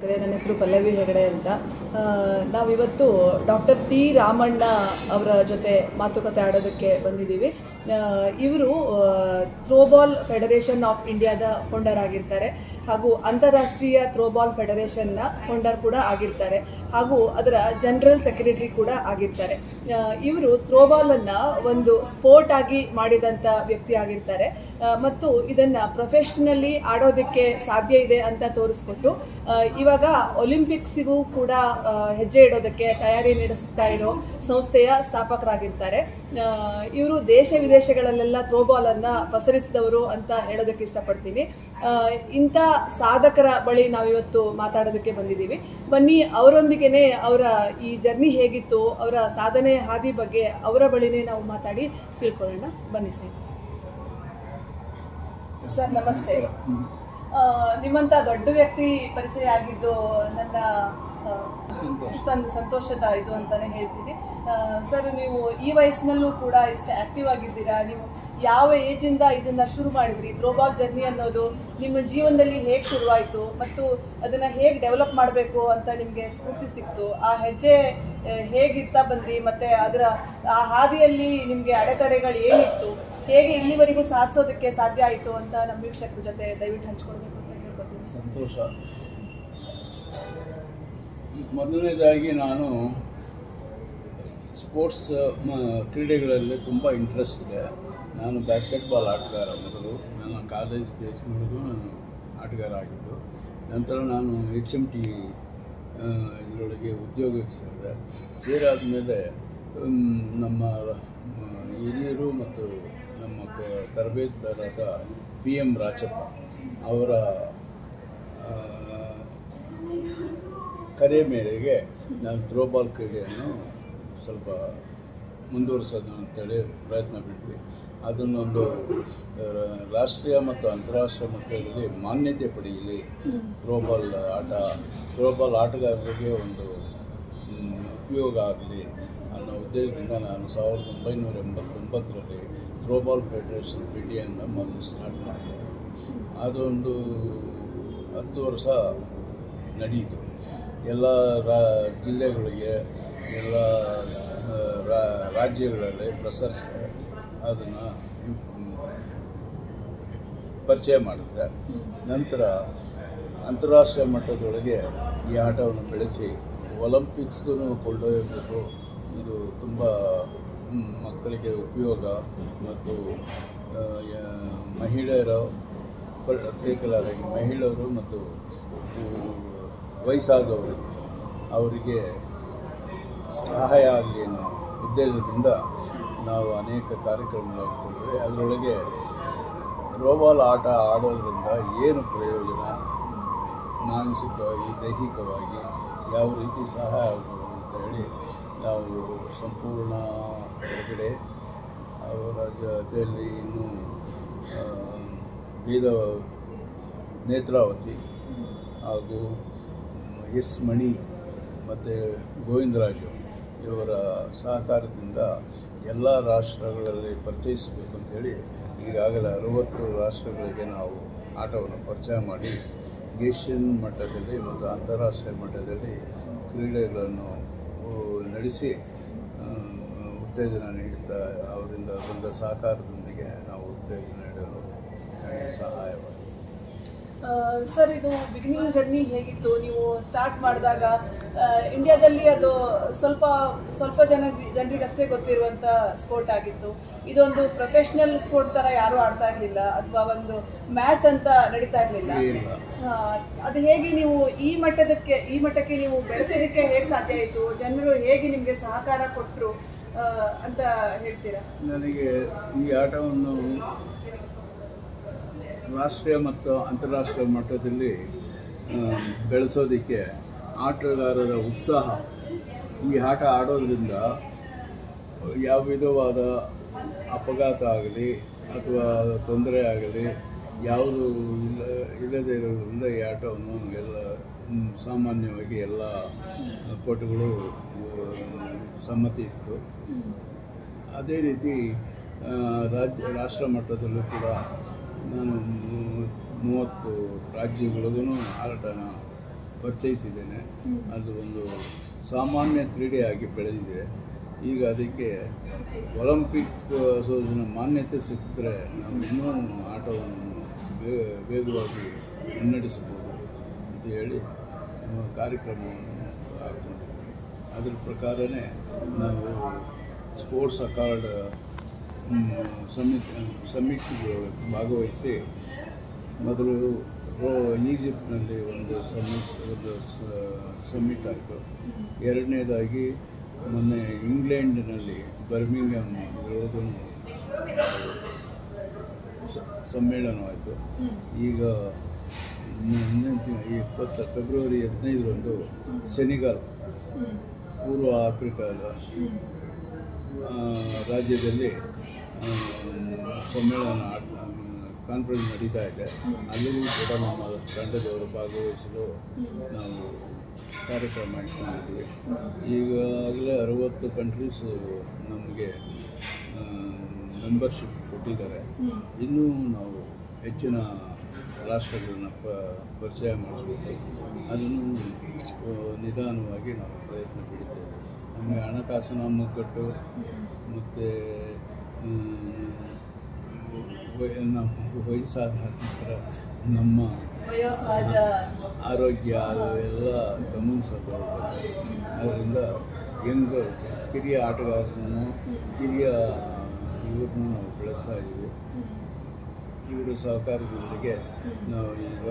ನನ್ನ ಹೆಸರು ಪಲ್ಲವಿ ಹೆಗಡೆ ಅಂತ. ನಾವಿವತ್ತು ಡಾಕ್ಟರ್ ಟಿ ರಾಮಣ್ಣ ಅವರ ಜೊತೆ ಮಾತುಕತೆ ಆಡೋದಕ್ಕೆ ಬಂದಿದ್ದೀವಿ. ಇವರು ಥ್ರೋಬಾಲ್ ಫೆಡರೇಷನ್ ಆಫ್ ಇಂಡಿಯಾದ ಫೌಂಡರ್ ಆಗಿರ್ತಾರೆ ಹಾಗೂ ಅಂತಾರಾಷ್ಟ್ರೀಯ ಥ್ರೋಬಾಲ್ ಫೆಡರೇಷನ್ನ ಫೌಂಡರ್ ಕೂಡ ಆಗಿರ್ತಾರೆ ಹಾಗೂ ಅದರ ಜನರಲ್ ಸೆಕ್ರೆಟರಿ ಕೂಡ ಆಗಿರ್ತಾರೆ. ಇವರು ಥ್ರೋಬಾಲನ್ನು ಒಂದು ಸ್ಪೋರ್ಟ್ ಆಗಿ ಮಾಡಿದಂಥ ವ್ಯಕ್ತಿ ಆಗಿರ್ತಾರೆ ಮತ್ತು ಇದನ್ನು ಪ್ರೊಫೆಷ್ನಲಿ ಆಡೋದಕ್ಕೆ ಸಾಧ್ಯ ಇದೆ ಅಂತ ತೋರಿಸ್ಕೊಟ್ಟು ಇವಾಗ ಒಲಿಂಪಿಕ್ಸಿಗೂ ಕೂಡ ಹೆಜ್ಜೆ ಇಡೋದಕ್ಕೆ ತಯಾರಿ ನಡೆಸ್ತಾ ಇರೋ ಸಂಸ್ಥೆಯ ಸ್ಥಾಪಕರಾಗಿರ್ತಾರೆ. ಇವರು ದೇಶ ವಿದೇಶಗಳಲ್ಲೆಲ್ಲ ಥ್ರೋಬಾಲನ್ನು ಪಸರಿಸಿದವರು ಅಂತ ಹೇಳೋದಕ್ಕೆ ಇಷ್ಟಪಡ್ತೀನಿ. ಇಂಥ ಸಾಧಕರ ಬಳಿ ನಾವಿವತ್ತು ಮಾತಾಡೋದಕ್ಕೆ ಬಂದಿದ್ದೀವಿ. ಬನ್ನಿ ಅವರೊಂದಿಗೆ ಅವರ ಈ ಜರ್ನಿ ಹೇಗಿತ್ತು, ಅವರ ಸಾಧನೆ ಹಾದಿ ಬಗ್ಗೆ ಅವರ ಬಳಿನೇ ನಾವು ಮಾತಾಡಿ ತಿಳ್ಕೊಳ್ಳೋಣ. ಬನ್ನಿ ಸ್ನೇಹಿತರೆ. ಸರ್ ನಮಸ್ತೆ. ನಿಮ್ಮಂಥ ದೊಡ್ಡ ವ್ಯಕ್ತಿ ಪರಿಚಯ ಆಗಿದ್ದು ನನ್ನ ಸಂತೋಷದ ಇದು ಅಂತಾನೆ ಹೇಳ್ತೀನಿ. ಸರ್, ನೀವು ಈ ವಯಸ್ಸಿನಲ್ಲೂ ಕೂಡ ಇಷ್ಟು ಆಕ್ಟಿವ್ ಆಗಿದ್ದೀರಾ. ನೀವು ಯಾವ ಏಜಿಂದ ಇದನ್ನು ಶುರು ಮಾಡಿದ್ರಿ? ಥ್ರೋಬಾಲ್ ಜರ್ನಿ ಅನ್ನೋದು ನಿಮ್ಮ ಜೀವನದಲ್ಲಿ ಹೇಗೆ ಶುರುವಾಯಿತು ಮತ್ತು ಅದನ್ನು ಹೇಗೆ ಡೆವಲಪ್ ಮಾಡಬೇಕು ಅಂತ ನಿಮಗೆ ಸ್ಫೂರ್ತಿ ಸಿಕ್ತು? ಆ ಹೆಜ್ಜೆ ಹೇಗಿರ್ತಾ ಬಂದ್ರಿ ಮತ್ತು ಅದರ ಆ ಹಾದಿಯಲ್ಲಿ ನಿಮಗೆ ಅಡೆತಡೆಗಳು ಏನಿತ್ತು, ಹೇಗೆ ಇಲ್ಲಿವರೆಗೂ ಸಾಧಿಸೋದಕ್ಕೆ ಸಾಧ್ಯ ಆಯಿತು ಅಂತ ನಮ್ಮ ವೀಕ್ಷಕರ ಜೊತೆ ದಯವಿಟ್ಟು ಹಂಚ್ಕೊಳ್ಬೇಕು ಅಂತ ಕೇಳ್ಕೊತೀನಿ. ಸಂತೋಷ. ಮೊದಲನೇದಾಗಿ ನಾನು ಸ್ಪೋರ್ಟ್ಸ್ ಕ್ರೀಡೆಗಳಲ್ಲಿ ತುಂಬ ಇಂಟ್ರೆಸ್ಟ್ ಇದೆ. ನಾನು ಬಾಸ್ಕೆಟ್ಬಾಲ್ ಆಟಗಾರ. ಮೊದಲು ನನ್ನ ಕಾಲೇಜ್ ಡೇಸ್ ಮುಗಿದು ನಾನು ಆಟಗಾರ ಆಗಿದ್ದು. ನಂತರ ನಾನು HMT ಇದರೊಳಗೆ ಉದ್ಯೋಗಕ್ಕೆ ಸೇರಾದ ಮೇಲೆ ನಮ್ಮ ಹಿರಿಯರು ಮತ್ತು ನಮ್ಮ ತರಬೇತುದಾರರಾದ PM ರಾಚಪ್ಪ ಅವರ ಕರೆ ಮೇರೆಗೆ ನಾನು ಥ್ರೋಬಾಲ್ ಕ್ರೀಡೆಯನ್ನು ಸ್ವಲ್ಪ ಮುಂದುವರಿಸೋದು ಅಂತೇಳಿ ಪ್ರಯತ್ನ ಬಿಟ್ವಿ. ಅದನ್ನೊಂದು ರಾಷ್ಟ್ರೀಯ ಮತ್ತು ಅಂತಾರಾಷ್ಟ್ರೀಯ ಮಟ್ಟದಲ್ಲಿ ಮಾನ್ಯತೆ ಪಡೆಯಲಿ, ಥ್ರೋಬಾಲ್ ಆಟಗಾರರಿಗೆ ಒಂದು ಉಪಯೋಗ ಆಗಲಿ ಅನ್ನೋ ಉದ್ದೇಶದಿಂದ ನಾನು 1989ರಲ್ಲಿ ಥ್ರೋಬಾಲ್ ಫೆಡರೇಷನ್ ಆಫ್ ಇಂಡಿಯಾನ ಮೊದಲು ಸ್ಟಾರ್ಟ್ ಮಾಡಿದೆ. ಅದೊಂದು 10 ವರ್ಷ ನಡೆಯಿತು. ಎಲ್ಲ ಜಿಲ್ಲೆಗಳಿಗೆ, ಎಲ್ಲ ರಾಜ್ಯಗಳಲ್ಲಿ ಪ್ರಸರಿಸಿ ಅದನ್ನು ಪರಿಚಯ ಮಾಡಿದೆ. ನಂತರ ಅಂತಾರಾಷ್ಟ್ರೀಯ ಮಟ್ಟದೊಳಗೆ ಈ ಆಟವನ್ನು ಬೆಳೆಸಿ ಒಲಿಂಪಿಕ್ಸ್ಗೂ ಕೊಂಡೊಯ್ಯಬೇಕು. ಇದು ತುಂಬ ಮಕ್ಕಳಿಗೆ ಉಪಯೋಗ ಮತ್ತು ಮಹಿಳೆಯರು, ಪ್ರತ್ಯೇಕರಾಗಿ ಮಹಿಳೆಯರು ಮತ್ತು ವಯಸ್ಸಾದವರು ಅವರಿಗೆ ಸಹಾಯ ಆಗಲಿ ಅನ್ನೋ ಉದ್ದೇಶದಿಂದ ನಾವು ಅನೇಕ ಕಾರ್ಯಕ್ರಮಗಳು ಹಾಕ್ಕೊಂಡ್ವಿ. ಅದರೊಳಗೆ ಥ್ರೋಬಾಲ್ ಆಟ ಆಡೋದ್ರಿಂದ ಏನು ಪ್ರಯೋಜನ, ಮಾನಸಿಕವಾಗಿ ದೈಹಿಕವಾಗಿ ಯಾವ ರೀತಿ ಸಹಾಯ ಆಗ್ಬೋದು ಅಂತ ಹೇಳಿ ನಾವು ಸಂಪೂರ್ಣ ಹೊರಗಡೆ ಅವರ ಜೊತೆಯಲ್ಲಿ ಇನ್ನೂ ನೇತ್ರಾವತಿ ಹಾಗೂ S ಮಣಿ ಮತ್ತು ಗೋವಿಂದರಾಜು ಇವರ ಸಹಕಾರದಿಂದ ಎಲ್ಲ ರಾಷ್ಟ್ರಗಳಲ್ಲಿ ಪರಿಚಯಿಸಬೇಕು ಅಂಥೇಳಿ ಈಗಾಗಲೇ 60 ರಾಷ್ಟ್ರಗಳಿಗೆ ನಾವು ಆಟವನ್ನು ಪರಿಚಯ ಮಾಡಿ ಏಷ್ಯನ್ ಮಟ್ಟದಲ್ಲಿ ಮತ್ತು ಅಂತಾರಾಷ್ಟ್ರೀಯ ಮಟ್ಟದಲ್ಲಿ ಕ್ರೀಡೆಗಳನ್ನು ನಡೆಸಿ ಉತ್ತೇಜನ ನೀಡುತ್ತಾ ಅವರಿಂದ ಬಂದ ಸಹಕಾರದೊಂದಿಗೆ ನಾವು ಉತ್ತೇಜನ ನೀಡಲು ಸಹಾಯವಾಗಿದೆ. ಸರ್, ಇದು ಬಿಗಿನಿಂಗ್ ಜರ್ನಿ ಹೇಗಿತ್ತು? ನೀವು ಸ್ಟಾರ್ಟ್ ಮಾಡಿದಾಗ ಇಂಡಿಯಾದಲ್ಲಿ ಅದು ಸ್ವಲ್ಪ ಜನರಿಗಷ್ಟೇ ಗೊತ್ತಿರುವಂಥ ಸ್ಪೋರ್ಟ್ ಆಗಿತ್ತು. ಇದೊಂದು ಪ್ರೊಫೆಷ್ನಲ್ ಸ್ಪೋರ್ಟ್ ಥರ ಯಾರೂ ಆಡ್ತಾ ಇರಲಿಲ್ಲ ಅಥವಾ ಒಂದು ಮ್ಯಾಚ್ ಅಂತ ನಡೀತಾ ಇರಲಿಲ್ಲ. ಅದು ಹೇಗೆ ನೀವು ಈ ಮಟ್ಟಕ್ಕೆ ನೀವು ಬೆಳೆಸೋದಕ್ಕೆ ಹೇಗೆ ಸಾಧ್ಯ ಆಯಿತು? ಜನರು ಹೇಗೆ ನಿಮಗೆ ಸಹಕಾರ ಕೊಟ್ಟರು ಅಂತ ಹೇಳ್ತೀರಾ? ನನಗೆ ಈ ಆಟವನ್ನು ರಾಷ್ಟ್ರೀಯ ಮತ್ತು ಅಂತಾರಾಷ್ಟ್ರೀಯ ಮಟ್ಟದಲ್ಲಿ ಬೆಳೆಸೋದಕ್ಕೆ ಆಟಗಾರರ ಉತ್ಸಾಹ, ಈ ಆಟ ಆಡೋದ್ರಿಂದ ಯಾವ ವಿಧವಾದ ಅಪಘಾತ ಆಗಲಿ ಅಥವಾ ತೊಂದರೆ ಆಗಲಿ ಯಾವುದು ಇಲ್ಲದೇ ಇರೋದ್ರಿಂದ ಈ ಆಟವನ್ನು ಎಲ್ಲ ಸಾಮಾನ್ಯವಾಗಿ ಎಲ್ಲ ಪಟುಗಳು ಸಮ್ಮತಿ ಇತ್ತು. ಅದೇ ರೀತಿ ರಾಷ್ಟ್ರ ಮಟ್ಟದಲ್ಲೂ ಕೂಡ ನಾನು 30 ರಾಜ್ಯಗಳಿಗೂ ಆಟನ ಪರಿಚಯಿಸಿದ್ದೇನೆ. ಅದು ಒಂದು ಸಾಮಾನ್ಯ ಕ್ರೀಡೆಯಾಗಿ ಬೆಳೆದಿದೆ. ಈಗ ಅದಕ್ಕೆ ಒಲಿಂಪಿಕ್ ಅಸೋಸಿಯೇಷನ್ ಮಾನ್ಯತೆ ಸಿಕ್ಕಿದ್ರೆ ನಾವು ಇನ್ನೂ ಆಟವನ್ನು ವೇಗವಾಗಿ ಮುನ್ನಡೆಸಬಹುದು ಅಂತ ಹೇಳಿ ಕಾರ್ಯಕ್ರಮವನ್ನು ಹಾಕ್ಕೊಂಡಿದ್ದೀವಿ. ಅದರ ಪ್ರಕಾರನೇ ನಾವು ಸ್ಪೋರ್ಟ್ಸ್ ಅಕಾರ್ಡ್ ಸಮಿತಿಗೆ ಭಾಗವಹಿಸಿ ಮೊದಲು ಈಜಿಪ್ಟ್ನಲ್ಲಿ ಒಂದು ಸಮಿಟ್ ಆಯಿತು. ಎರಡನೇದಾಗಿ ಮೊನ್ನೆ ಇಂಗ್ಲೆಂಡ್ನಲ್ಲಿ ಬರ್ಮಿಂಗ್ಹಮ್ ಇರೋದು ಸಮ್ಮೇಳನವಾಯಿತು. ಈಗ ಫೆಬ್ರವರಿ 15ರಂದು ಸೆನೆಗಲ್ ಪೂರ್ವ ಆಫ್ರಿಕಾದ ರಾಜ್ಯದಲ್ಲಿ ಸಮ್ಮೇಳನ ಕಾನ್ಫರೆನ್ಸ್ ನಡೀತಾ ಇದೆ. ಅಲ್ಲಿಯೂ ಕೂಡ ನಮ್ಮ ತಂಡದವರು ಭಾಗವಹಿಸಲು ನಾವು ಕಾರ್ಯಕ್ರಮ ಇಟ್ಕೊಂಡಿದ್ವಿ. ಈಗಾಗಲೇ 60 ಕಂಟ್ರೀಸು ನಮಗೆ ಮೆಂಬರ್ಶಿಪ್ ಕೊಟ್ಟಿದ್ದಾರೆ. ಇನ್ನೂ ನಾವು ಹೆಚ್ಚಿನ ರಾಷ್ಟ್ರಗಳನ್ನ ಪರಿಚಯ ಮಾಡಿಸ್ಬೇಕು. ಅದನ್ನು ನಿಧಾನವಾಗಿ ನಾವು ಪ್ರಯತ್ನ ಪಡಿತೇವೆ. ನಮಗೆ ಹಣಕಾಸಿನ ಮುಗ್ಗಟ್ಟು ಮತ್ತು ವಯಸ್ಸಾದ ನಂತರ ನಮ್ಮ ಆರೋಗ್ಯ ಎಲ್ಲ ಗಮನಿಸಬೇಕು. ಅದರಿಂದ ಕಿರಿಯ ಆಟಗಾರರನ್ನು ಇವ್ರನ್ನೂ ನಾವು ಬೆಳೆಸ್ತಾ ಇದ್ದೀವಿ. ಇವರ ಸಹಕಾರದೊಂದಿಗೆ ನಾವು ಈಗ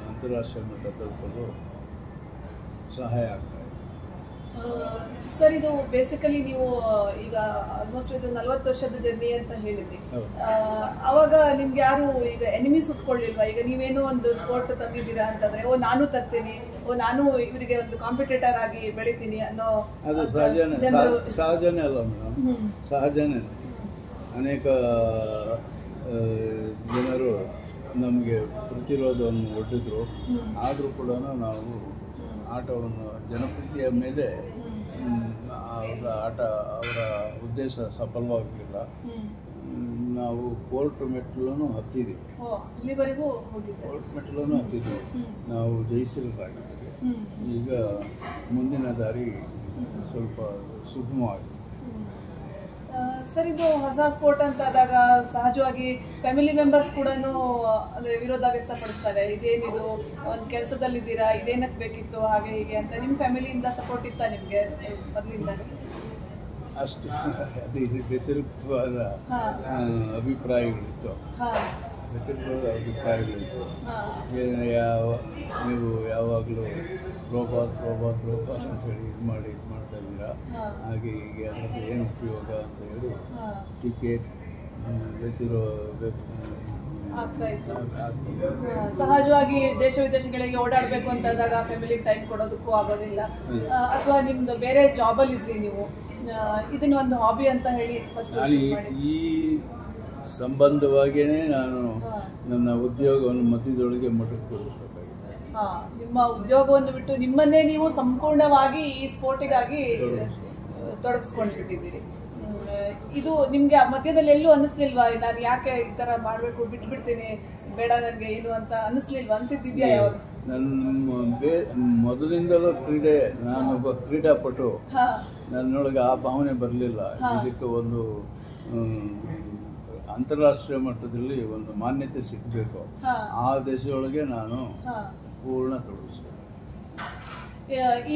ಅಂತಾರಾಷ್ಟ್ರೀಯ ಮಟ್ಟ ತಲುಪಲು ಸಹಾಯ ಆಗ್ತಾ ಇದೆ. ಸರ್, ಇದು ಬೇಸಿಕಲಿ ನೀವು ಈಗ ಆಲ್ಮೋಸ್ಟ್ ಇದು 40 ವರ್ಷದ ಜರ್ನಿ ಅಂತ ಹೇಳಿದ್ರಿ. ಅವಾಗ ನಿಮ್ಗೆ ಯಾರು ಈಗ ಎನಿಮೀಸ್ ಉಟ್ಕೊಳ್ಳಿಲ್ವಾ? ಈಗ ನೀವೇನೋ ಒಂದು ಸ್ಪೋರ್ಟ್ ತಂದಿದ್ದೀರಾ ಅಂತಂದ್ರೆ ನಾನು ತರ್ತೀನಿ, ನಾನು ಇವರಿಗೆ ಒಂದು ಕಾಂಪಿಟೇಟರ್ ಆಗಿ ಬೆಳಿತೀನಿ ಅನ್ನೋ ಅದು ಸಹಜನೇ ಅಲ್ಲ ಮೇಡಮ್, ಸಹಜನೇ. ಅನೇಕ ಜನರು ನಮಗೆ ಪ್ರತಿರೋಧವನ್ನು ಒಡ್ಡಿದ್ರು. ಆದರೂ ಕೂಡ ನಾವು ಆಟವನ್ನು ಜನಪ್ರಿಯ ಮೇಲೆ ಅವರ ಉದ್ದೇಶ ಸಫಲವಾಗಲಿಲ್ಲ. ನಾವು ಕೋರ್ಟ್ ಮೆಟ್ಲನ್ನು ಹತ್ತಿದ್ದೀವಿ. ಕೋರ್ಟ್ ಮೆಟ್ಲನ್ನು ಹತ್ತಿದ್ದೀವಿ. ನಾವು ಜಯಿಸಿರಲಾಗಿದ್ದೀವಿ. ಈಗ ಮುಂದಿನ ದಾರಿ ಸ್ವಲ್ಪ ಸುಗಮವಾಗಿದೆ. ಸರ್, ಇದು ಹೊಸ ಸ್ಪೋರ್ಟ್ ಅಂತ ಆದಾಗ ಸಹಜವಾಗಿ ಫ್ಯಾಮಿಲಿ ಮೆಂಬರ್ಸ್ ಕೂಡ ಅಂದರೆ ವಿರೋಧ ವ್ಯಕ್ತಪಡಿಸ್ತಾರೆ. ಇದೇನಿದು, ಒಂದು ಕೆಲಸದಲ್ಲಿದ್ದೀರಾ, ಇದೇನಕ್ಕೆ ಬೇಕಿತ್ತು, ಹಾಗೆ ಹೀಗೆ ಅಂತ. ನಿಮ್ಮ ಫ್ಯಾಮಿಲಿಯಿಂದ ಸಪೋರ್ಟ್ ಇತ್ತಾ ನಿಮಗೆ ಮೊದಲಿಂದ? ಅಷ್ಟು ಅದು ವ್ಯತಿರಿಕ್ತವಾದ ಅಭಿಪ್ರಾಯಗಳಿತ್ತು. ನೀವು ಯಾವಾಗಲೂ ಥ್ರೋಬಾಲ್ ಅಂತೇಳಿ ಇದು ಮಾಡ್ತಾ ಇದ್ದೀರಾ, ಹಾಗೆ ಹೀಗೆ ಅದಕ್ಕೆ ಏನು ಉಪಯೋಗ ಅಂತ ಹೇಳಿ ಟಿಕೆಟ್ ಆಗ್ತಾ ಇತ್ತು. ಸಹಜವಾಗಿ ದೇಶ ವಿದೇಶಗಳಿಗೆ ಓಡಾಡಬೇಕು ಅಂತಾದಾಗ ಫ್ಯಾಮಿಲಿ ಟೈಮ್ ಕೊಡೋದಕ್ಕೂ ಆಗೋದಿಲ್ಲ. ಅಥವಾ ನಿಮ್ದು ಬೇರೆ ಜಾಬಲ್ಲಿ ಇದ್ರಿ ನೀವು, ಇದನ್ನ ಒಂದು ಹಾಬಿ ಅಂತ ಹೇಳಿ ಫಸ್ಟ್ ಈ ಸಂಬಂಧವಾಗಿಯೇ ನಾನು ನನ್ನ ಉದ್ಯೋಗವನ್ನು ಮಧ್ಯದೊಳಗೆ ಮೊಟಕುಗೊಳಿಸಬೇಕಾಗಿದೆ. ನಿಮ್ಮ ಉದ್ಯೋಗವನ್ನು ಬಿಟ್ಟು ನಿಮ್ಮನ್ನೇ ನೀವು ಸಂಪೂರ್ಣವಾಗಿ ಈ ಸ್ಪೋರ್ಟಿಗಾಗಿ ತೊಡಗಿಸ್ಕೊಂಡ್ಬಿಟ್ಟಿದ್ದೀರಿ. ಇದು ನಿಮಗೆ ಮಧ್ಯದಲ್ಲಿ ಎಲ್ಲೂ ಅನ್ನಿಸ್ಲಿಲ್ವಾ, ನಾನು ಯಾಕೆ ಈ ಥರ ಮಾಡಬೇಕು, ಬಿಟ್ಬಿಡ್ತೀನಿ, ಬೇಡ ನನಗೆ ಏನು ಅಂತ ಅನ್ನಿಸ್ಲಿಲ್ವಾ? ಅನಿಸಿದ್ದಿದೆಯಾ ಯಾವಾಗ? ನನ್ನ ಮೊದಲಿಂದಲೂ ನಾನೊಬ್ಬ ಕ್ರೀಡಾಪಟು. ನನ್ನೊಳಗೆ ಆ ಭಾವನೆ ಬರಲಿಲ್ಲ. ಇದಕ್ಕೆ ಒಂದು ಅಂತಾರಾಷ್ಟ್ರೀಯ ಮಟ್ಟದಲ್ಲಿ ಒಂದು ಮಾನ್ಯತೆ ಸಿಗಬೇಕು. ಆ ದೇಶದೊಳಗೆ ನಾನು ಪೂರ್ಣ ತೊಡಗಿಸ್ಬೇಕು.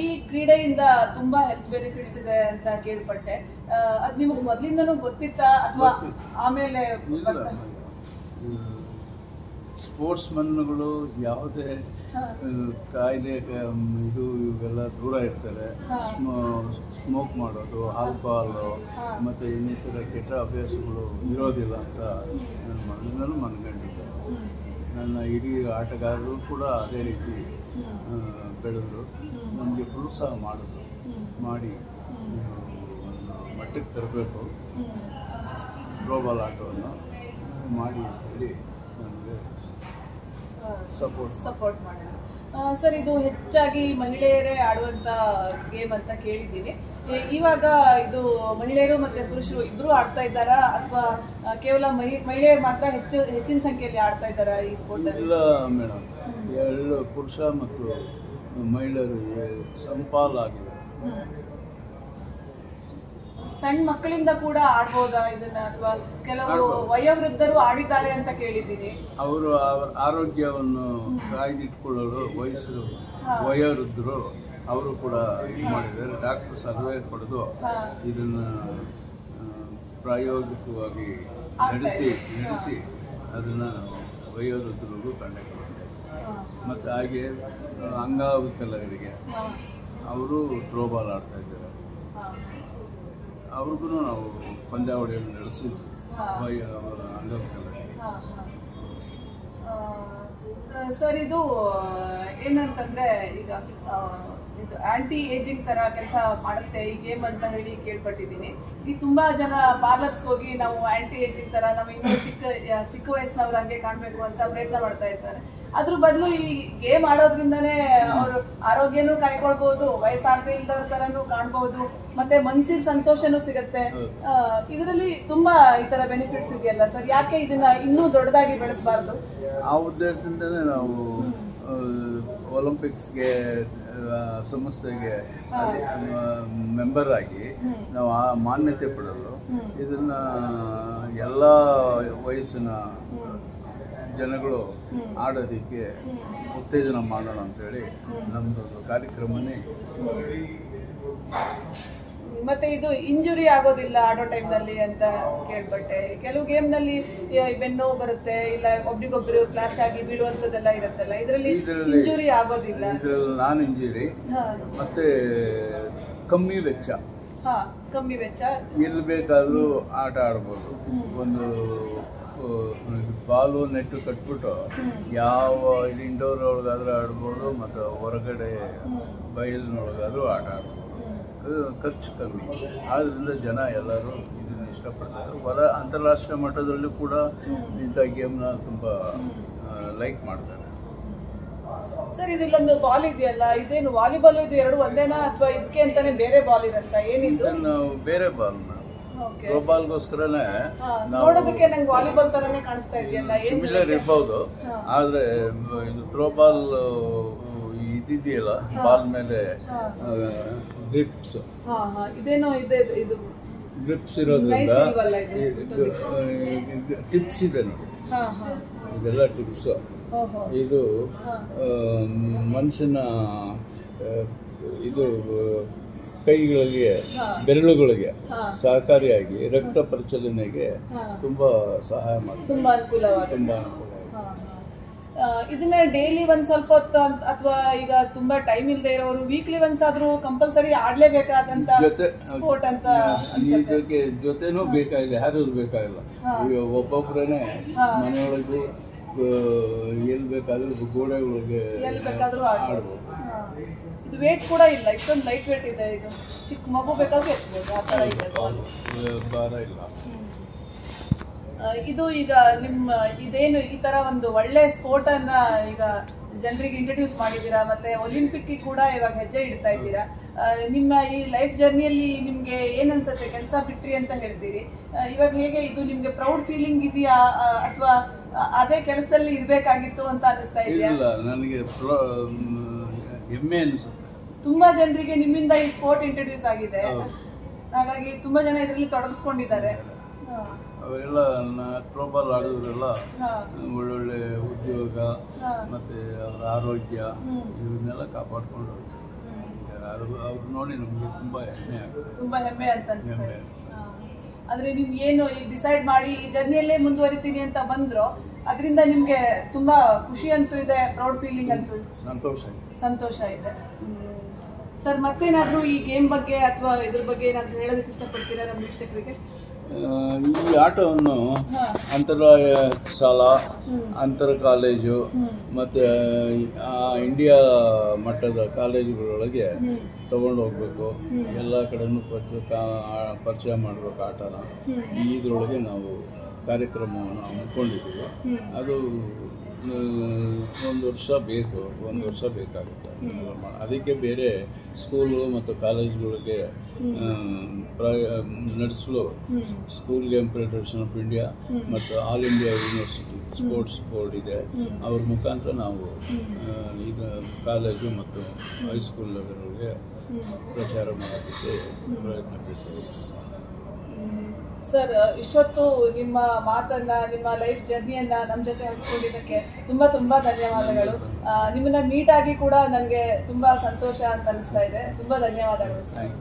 ಈ ಕ್ರೀಡೆಯಿಂದ ತುಂಬಾ ಹೆಲ್ತ್ ಬೆನಿಫಿಟ್ಸ್ ಇದೆ ಅಂತ ಕೇಳ್ಪಟ್ಟೆ. ಅದು ನಿಮಗೆ ಮೊದಲಿಂದನೂ ಗೊತ್ತಿತ್ತಾ ಅಥವಾ ಆಮೇಲೆ? ಸ್ಪೋರ್ಟ್ಸ್ ಮನ್ಗಳು ಯಾವುದೇ ಕಾಯಿಲೆ ಇವೆಲ್ಲ ದೂರ ಇರ್ತಾರೆ. ಸ್ಮೋಕ್ ಮಾಡೋದು, ಆಲ್ಕೋಹಾಲು ಮತ್ತು ಇನ್ನಿತರ ಕೆಟ್ಟ ಅಭ್ಯಾಸಗಳು ಇರೋದಿಲ್ಲ ಅಂತ ನಾನು ಮೊದಲಿಂದಲೂ ಮನಗಂಡಿದ್ದೆ. ನನ್ನ ಹಿರಿಯ ಆಟಗಾರರು ಕೂಡ ಅದೇ ರೀತಿ ಬೆಳೆದರು. ನಮಗೆ ಪ್ರೋತ್ಸಾಹ ಮಾಡಿ ಒಂದು ಮಟ್ಟಕ್ಕೆ ತರಬೇಕು, ಥ್ರೋಬಾಲ್ ಆಟವನ್ನು ಮಾಡಿ ಹೇಳಿ ನನಗೆ ಸಪೋರ್ಟ್ ಮಾಡೋಣ. ಸರ್, ಇದು ಹೆಚ್ಚಾಗಿ ಮಹಿಳೆಯರೇ ಆಡುವಂಥ ಗೇಮ್ ಅಂತ ಕೇಳಿದ್ದೀನಿ. ಇವಾಗ ಇದು ಮಹಿಳೆಯರು ಮತ್ತು ಪುರುಷರು ಇಬ್ಬರು ಆಡ್ತಾ ಇದ್ದಾರಾ ಅಥವಾ ಕೇವಲ ಮಹಿಳೆಯರು ಮಾತ್ರ ಹೆಚ್ಚಿನ ಸಂಖ್ಯೆಯಲ್ಲಿ ಆಡ್ತಾ ಇದ್ದಾರಾ ಈ ಸ್ಪೋರ್ಟ್? ಇಲ್ಲ ಮೇಡಮ್, ಎರಡು ಪುರುಷ ಮತ್ತು ಮಹಿಳೆಯರು ಸಂಪಾಲಾಗಿದೆ. ಸಣ್ಣ ಮಕ್ಕಳಿಂದ ಕೂಡ ಆಡ್ಬೋದಾ ಇದನ್ನ, ಅಥವಾ ಕೆಲವು ವಯೋವೃದ್ಧರು ಆಡಿದ್ದಾರೆ ಅಂತ ಕೇಳಿದ್ದೀನಿ. ಅವರು ಅವರ ಆರೋಗ್ಯವನ್ನು ಕಾಯ್ದಿಟ್ಕೊಳ್ಳಲು ವಯೋವೃದ್ಧರು ಅವರು ಕೂಡ ಇದು ಮಾಡಿದ್ದಾರೆ. ಡಾಕ್ಟರ್ ಸರ್ವೆ ಪಡೆದು ಇದನ್ನು ಪ್ರಾಯೋಗಿಕವಾಗಿ ನಡೆಸಿ ಅದನ್ನು ವಯೋವೃದ್ಧರಿಗೂ ಕಂಡಕ್ಟ್ ಮಾಡಿದ್ದಾರೆ. ಮತ್ತು ಹಾಗೆ ಅಂಗವಿಕಲರಿಗೆ ಅವರು ಥ್ರೋಬಾಲ್ ಆಡ್ತಾ ಇದ್ದಾರೆ. ಅವ್ರಿಗೂ ನಾವು ಪಂದ್ಯಾವಳಿಯನ್ನು ನಡೆಸಿದ್ವಿ ಅಂಗವಿಕಲರಿಗೆ. ಸರ್, ಇದು ಏನಂತಂದ್ರೆ ಈಗ ಇದು ಆಂಟಿ ಏಜಿಂಗ್ ತರ ಕೆಲಸ ಮಾಡುತ್ತೆ ಈ ಗೇಮ್ ಅಂತ ಹೇಳಿ ಕೇಳ್ಪಟ್ಟಿದ್ದೀನಿ. ಈ ತುಂಬಾ ಜನ ಪಾರ್ಲರ್ಸ್ಗೆ ಹೋಗಿ ನಾವು ಆಂಟಿ ಏಜಿಂಗ್ ತರ ನಾವು ಇನ್ನೂ ಚಿಕ್ಕ ವಯಸ್ಸಿನವ್ರು ಹಂಗೆ ಕಾಣಬೇಕು ಅಂತ ಪ್ರಯತ್ನ ಮಾಡ್ತಾ ಇರ್ತಾರೆ. ಅದ್ರ ಬದಲು ಈ ಗೇಮ್ ಆಡೋದ್ರಿಂದನೇ ಅವರು ಆರೋಗ್ಯನೂ ಕಾಯ್ಕೊಳ್ಬಹುದು, ವಯಸ್ಸಾಗದೆ ಇಲ್ದವ್ರ ತರನು ಕಾಣ್ಬಹುದು, ಮತ್ತೆ ಮನ್ಸಿಗೆ ಸಂತೋಷನೂ ಸಿಗತ್ತೆ. ಇದರಲ್ಲಿ ತುಂಬಾ ಈ ತರ ಬೆನಿಫಿಟ್ಸ್ ಇದೆಯಲ್ಲ ಸರ್, ಯಾಕೆ ಇದನ್ನ ಇನ್ನೂ ದೊಡ್ಡದಾಗಿ ಬೆಳೆಸಬಾರ್ದು? ಆ ಉದ್ದೇಶದಿಂದನೇ ನಾವು ಒಲಿಂಪಿಕ್ಸ್ಗೆ ಸಂಸ್ಥೆಗೆ ಮೆಂಬರ್ ಆಗಿ ನಾವು ಆ ಮಾನ್ಯತೆ ಪಡೆದು ಇದನ್ನ ಎಲ್ಲ ವಯಸ್ಸಿನ ಜನಗಳು ಆಡೋದಕ್ಕೆ ಉತ್ತೇಜನ ಮಾಡೋಣ ಅಂತೇಳಿ ನಮ್ಮದೊಂದು ಕಾರ್ಯಕ್ರಮನೇ. ಮತ್ತೆ ಇದು ಇಂಜುರಿ ಆಗೋದಿಲ್ಲ ಆಡೋ ಟೈಮ್ನಲ್ಲಿ ಅಂತ ಕೇಳ್ಪಟ್ಟೆ. ಕೆಲವು ಗೇಮ್ನಲ್ಲಿ ಬೆನ್ನೋವು ಬರುತ್ತೆ, ಇಲ್ಲ ಒಬ್ರಿಗೊಬ್ರು ಕ್ಲಾಶ್ ಆಗಿ ಬೀಳುವಂಥದ್ದೆಲ್ಲ ಇರುತ್ತಲ್ಲ, ಇದರಲ್ಲಿ ಇಂಜುರಿ ಆಗೋದಿಲ್ಲ. ಇದರಲ್ಲಿ ನಾನ್ ಇಂಜುರಿ ಮತ್ತೆ ಕಮ್ಮಿ ವೆಚ್ಚ ಎಲ್ಲಿ ಬೇಕಾದರೂ ಆಟ ಆಡ್ಬೋದು. ಒಂದು ಬಾಲು ನೆಟ್ಟು ಕಟ್ಬಿಟ್ಟು ಯಾವ ಇಂಡೋರ್ ಒಳಗಾದ್ರೂ ಆಡ್ಬೋದು ಮತ್ತು ಹೊರಗಡೆ ಬಯಲಿನೊಳಗಾದ್ರೂ ಆಟ ಆಡ್ಬೋದು. ಖರ್ಚು ಕಮ್ಮಿ, ಆದ್ದರಿಂದ ಜನ ಎಲ್ಲರೂ ಇದನ್ನು ಇಷ್ಟಪಡ್ತಾರೆ. ಅಂತಾರಾಷ್ಟ್ರೀಯ ಮಟ್ಟದಲ್ಲೂ ಕೂಡ ಇಂಥ ಗೇಮ್ನ ತುಂಬ ಲೈಕ್ ಮಾಡ್ತಾರೆ. ಸರ್, ಇದಿಲ್ಲೊಂದು ಬಾಲ್ ಇದೆಯಲ್ಲ, ಇದೇನು ವಾಲಿಬಾಲ್ ಇದು ಎರಡು ಒಂದೇನಾ ಅಥವಾ ಇದಕ್ಕೆ ಅಂತಾನೆ ಬೇರೆ ಬಾಲ್ ಇರುತ್ತಾ? ಏನಿದು? ನಾವು ಬೇರೆ ಬಾಲ್ನ ಥ್ರೋಬಾಲ್ಗೋಸ್ಕರನೇ ನೋಡೋದಕ್ಕೆ ನಂಗೆ ವಾಲಿಬಾಲ್ ತರನೇ ಕಾಣಿಸ್ತಾ ಇದೆಯಲ್ಲ, ಸಿಮಿಲರ್ ಇರ್ಬೋದು. ಆದರೆ ಇದು ಥ್ರೋಬಾಲ್ ಇದಿದೆಯಲ್ಲ, ಬಾಲ್ ಮೇಲೆ ಗ್ರಿಪ್ಸ್ ಇದೇನೋ ಇದೆ, ಇದು ಗ್ರಿಪ್ಸ್ ಇರೋದ್ರಿಂದ ಟಿಪ್ಸ್ ಇದೆ ನೋಡಿ, ಇದೆಲ್ಲ ಟಿಪ್ಸ್. ಇದು ಮನುಷ್ಯನ ಇದು ಕೈಗಳಿಗೆ ಬೆರಳುಗಳಿಗೆ ಸಹಕಾರಿಯಾಗಿ ರಕ್ತ ಪರಿಚಲನೆಗೆ ತುಂಬಾ ಸಹಾಯ ಮಾಡುತ್ತೆ, ತುಂಬಾ ಅನುಕೂಲವಾಗುತ್ತೆ. ಇದನ್ನ ಡೈಲಿ ಒಂದ್ ಸ್ವಲ್ಪ ಹೊತ್ತು ಅಥವಾ ಈಗ ತುಂಬಾ ಟೈಮ್ ಇಲ್ಲದೆ ಇರೋರು ವೀಕ್ಲಿ ಒನ್ಸ್ ಆದ್ರೂ ಕಂಪಲ್ಸರಿ ಆಡ್ಲೇಬೇಕಾದಂತ ಸ್ಪೋರ್ಟ್ ಅಂತ. ಇದಕ್ಕೆ ಜೊತೆನೂ ಬೇಕಾಗಿಲ್ಲ, ಯಾರು ಬೇಕಾಗಿಲ್ಲ. ಒಬ್ಬೊಬ್ಬರೇನೆ ಮನೆಯೊಳಗೆ ಎಲ್ಲಿ ಬೇಕಾದ್ರೂ ಗೋಡೆಗಳಿಗೆ ಆಡ್ಬೋದು. ಇದು ವೇಟ್ ಕೂಡ ಇಲ್ಲ, ಇಷ್ಟೊಂದು ಲೈಟ್ ವೇಟ್ ಇದೆ. ಇದು ಚಿಕ್ಕ ಮಗು ಬೇಕಾದ್ರೂ ಎತ್ಬೋದು, ಆ ಥರ ಇದೆ, ಭಾರ ಇಲ್ಲ. ಇದು ಈಗ ನಿಮ್ಮ ಇದೇನು ಈ ತರ ಒಂದು ಒಳ್ಳೆ ಸ್ಪೋರ್ಟ್ ಅನ್ನ ಈಗ ಜನರಿಗೆ ಇಂಟ್ರೊಡ್ಯೂಸ್ ಮಾಡಿದ್ದೀರಾ, ಮತ್ತೆ ಒಲಿಂಪಿಕ್ ಕೂಡ ಇವಾಗ ಹೆಜ್ಜೆ ಇಡ್ತಾ ಇದ್ದೀರಾ. ನಿಮ್ಮ ಈ ಲೈಫ್ ಜರ್ನಿಯಲ್ಲಿ ನಿಮ್ಗೆ ಏನ್ ಅನ್ಸುತ್ತೆ? ಕೆಲಸ ಬಿಟ್ರಿ ಅಂತ ಹೇಳ್ತೀರಿ, ಇವಾಗ ಹೇಗೆ ಇದು ನಿಮ್ಗೆ ಪ್ರೌಡ್ ಫೀಲಿಂಗ್ ಇದೆಯಾ ಅಥವಾ ಅದೇ ಕೆಲಸದಲ್ಲಿ ಇರ್ಬೇಕಾಗಿತ್ತು ಅಂತ ಅನಿಸ್ತಾ ಇದೆಯಾ? ಇಲ್ಲ, ನನಗೆ ಹೆಮ್ಮೆ ಅನಿಸುತ್ತೆ. ತುಂಬಾ ಜನರಿಗೆ ನಿಮ್ಮಿಂದ ಈ ಸ್ಪೋರ್ಟ್ ಇಂಟ್ರೊಡ್ಯೂಸ್ ಆಗಿದೆ, ಹಾಗಾಗಿ ತುಂಬಾ ಜನ ಇದರಲ್ಲಿ ತೊಡಗಿಸ್ಕೊಂಡಿದ್ದಾರೆ. ಅವರೆಲ್ಲ ಥ್ರೋಬಾಲ್ ಆಡೋದ್ರೆಲ್ಲ ಒಳ್ಳೊಳ್ಳೆ ಉದ್ಯೋಗ ಮತ್ತು ಅವರ ಆರೋಗ್ಯ ಇವನ್ನೆಲ್ಲ ಕಾಪಾಡ್ಕೊಂಡು ಅವ್ರು ನೋಡಿ ನಮಗೆ ತುಂಬ ಹೆಮ್ಮೆ ಆಗುತ್ತೆ. ತುಂಬ ಹೆಮ್ಮೆ ಅಂತ ಅನಿಸುತ್ತೆ. ಅಂದರೆ ನೀವು ಏನು ಈಗ ಡಿಸೈಡ್ ಮಾಡಿ ಈ ಜರ್ನಿಯಲ್ಲೇ ಮುಂದುವರಿತೀನಿ ಅಂತ ಬಂದ್ರು, ಅದರಿಂದ ನಿಮಗೆ ತುಂಬ ಖುಷಿ ಅಂತೂ ಇದೆ, ಪ್ರೌಡ್ ಫೀಲಿಂಗ್ ಅಂತೂ ಸಂತೋಷ ಇದೆ. ಸರ್, ಮತ್ತೇನಾದರೂ ಈ ಗೇಮ್ ಬಗ್ಗೆ ಅಥವಾ ಇದ್ರ ಬಗ್ಗೆ ಏನಾದರೂ ಹೇಳೋದಕ್ಕೆ ಇಷ್ಟಪಡ್ತೀರಾ ನಮ್ಮ ವೀಕ್ಷಕರಿಗೆ? ಈ ಆಟವನ್ನು ಅಂತರ ಶಾಲಾ, ಅಂತರ ಕಾಲೇಜು ಮತ್ತು ಇಂಡಿಯಾ ಮಟ್ಟದ ಕಾಲೇಜುಗಳೊಳಗೆ ತಗೊಂಡು ಹೋಗ್ಬೇಕು, ಎಲ್ಲ ಕಡೆನೂ ಪರಿಚಯ ಮಾಡಬೇಕು ಆಟನ. ಇದರೊಳಗೆ ನಾವು ಕಾರ್ಯಕ್ರಮವನ್ನು ಹಮ್ಮಿಕೊಂಡಿದ್ದೀವಿ. ಅದು 1 ವರ್ಷ ಬೇಕಾಗುತ್ತೆ. ಅದಕ್ಕೆ ಬೇರೆ ಸ್ಕೂಲು ಮತ್ತು ಕಾಲೇಜುಗಳಿಗೆ ನಡೆಸಲು school game federation of India ಮತ್ತು all India university sports board ಇದೆ. ಅವ್ರ ಮುಖಾಂತರ ನಾವು ಈಗ ಕಾಲೇಜು ಮತ್ತು ಹೈಸ್ಕೂಲ್ ಲೆವೆಲ್ಗೆ ಪ್ರಚಾರ ಮಾಡೋದಕ್ಕೆ ಪ್ರಯತ್ನ ಪಡ್ತೇವೆ. ಸರ್, ಇಷ್ಟೊತ್ತು ನಿಮ್ಮ ಮಾತನ್ನ, ನಿಮ್ಮ ಲೈಫ್ ಜರ್ನಿಯನ್ನ ನಮ್ಮ ಜೊತೆ ಹಂಚ್ಕೊಂಡಿದ್ದಕ್ಕೆ ತುಂಬಾ ತುಂಬಾ ಧನ್ಯವಾದಗಳು. ನಿಮ್ಮನ್ನ ಮೀಟ್ ಆಗಿ ಕೂಡ ನನಗೆ ತುಂಬಾ ಸಂತೋಷ ಅಂತ ಅನಿಸ್ತಾ ಇದೆ. ತುಂಬಾ ಧನ್ಯವಾದಗಳು ಸರ್.